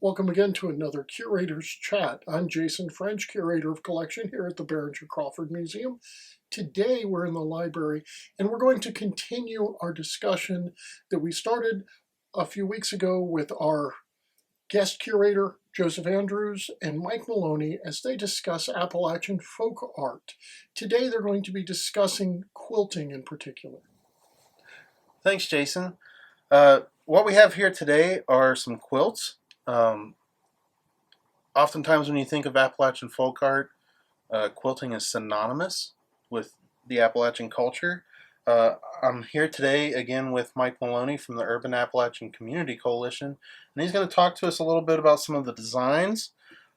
Welcome again to another Curator's Chat. I'm Jason French, Curator of Collection here at the Behringer-Crawford Museum. Today we're in the library and we're going to continue our discussion that we started a few weeks ago with our guest curator, Joseph Andrews, and Mike Malone as they discuss Appalachian folk art. Today they're going to be discussing quilting in particular. Thanks, Jason. What we have here today are some quilts. Oftentimes when you think of Appalachian folk art, quilting is synonymous with the Appalachian culture. I'm here today again with Mike Malone from the Urban Appalachian Community Coalition, and he's going to talk to us a little bit about some of the designs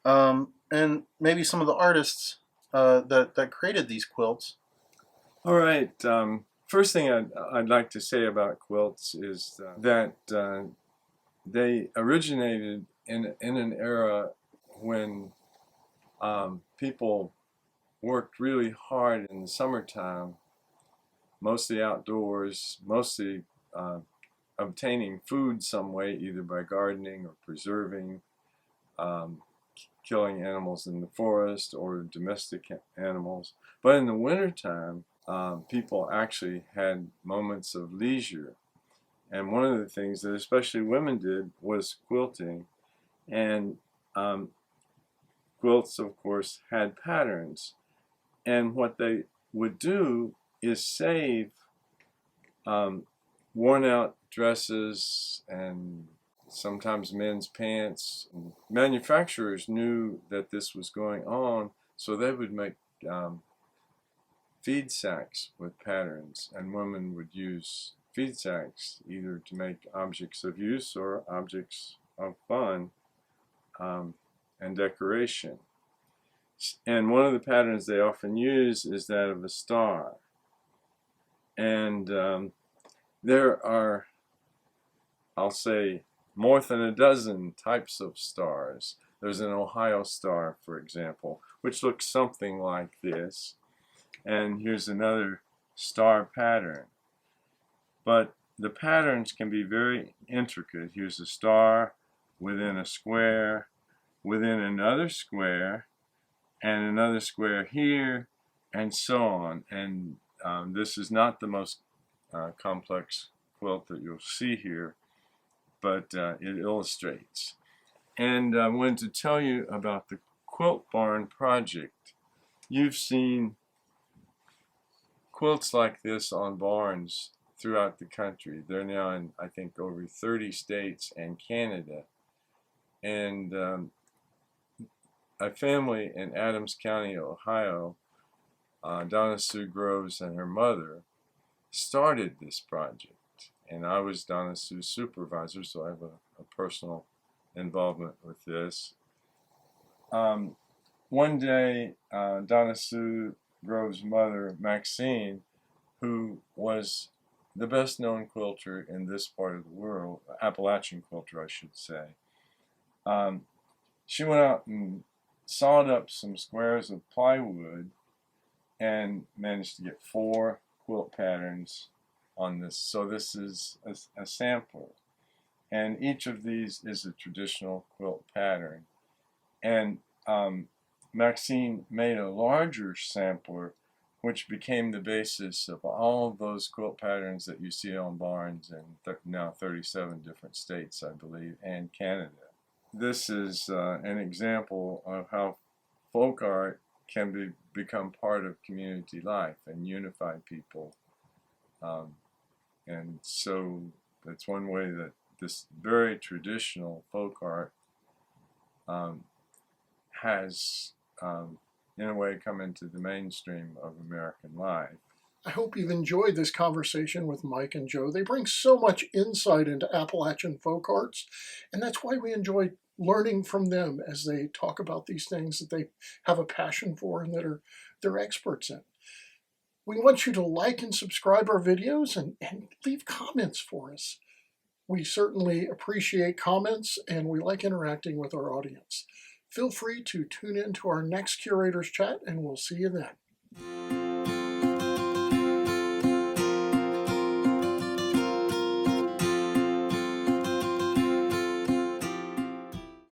and maybe some of the artists that created these quilts. All right. First thing I'd like to say about quilts is that they originated in an era when people worked really hard in the summertime, mostly outdoors, mostly obtaining food some way, either by gardening or preserving, killing animals in the forest or domestic animals. But in the wintertime, people actually had moments of leisure. And one of the things that especially women did was quilting. And quilts, of course, had patterns. And what they would do is save worn out dresses and sometimes men's pants. Manufacturers knew that this was going on, so they would make feed sacks with patterns, and women would use feed sacks either to make objects of use or objects of fun and decoration. And one of the patterns they often use is that of a star. And there are, I'll say, more than a dozen types of stars. There's an Ohio star, for example, which looks something like this. And here's another star pattern. But the patterns can be very intricate. Here's a star within a square, within another square, and another square here, and so on. And this is not the most complex quilt that you'll see here, but it illustrates. And I wanted to tell you about the Quilt Barn project. You've seen quilts like this on barns throughout the country. They're now in, I think, over 30 states and Canada. And a family in Adams County, Ohio, Donna Sue Groves and her mother, started this project. And I was Donna Sue's supervisor, so I have a personal involvement with this. One day, Donna Sue Groves' mother, Maxine, who was the best known quilter in this part of the world, Appalachian quilter, I should say, she went out and sawed up some squares of plywood and managed to get 4 quilt patterns on this. So this is a sample. And each of these is a traditional quilt pattern. And Maxine made a larger sampler, which became the basis of all of those quilt patterns that you see on barns in now 37 different states, I believe, and Canada. This is an example of how folk art can become part of community life and unify people. And so that's one way that this very traditional folk art has, in a way, come into the mainstream of American life. I hope you've enjoyed this conversation with Mike and Joe. They bring so much insight into Appalachian folk arts, and that's why we enjoy learning from them as they talk about these things that they have a passion for and that they're experts in. We want you to like and subscribe our videos and leave comments for us. We certainly appreciate comments and we like interacting with our audience. Feel free to tune in to our next Curator's Chat and we'll see you then.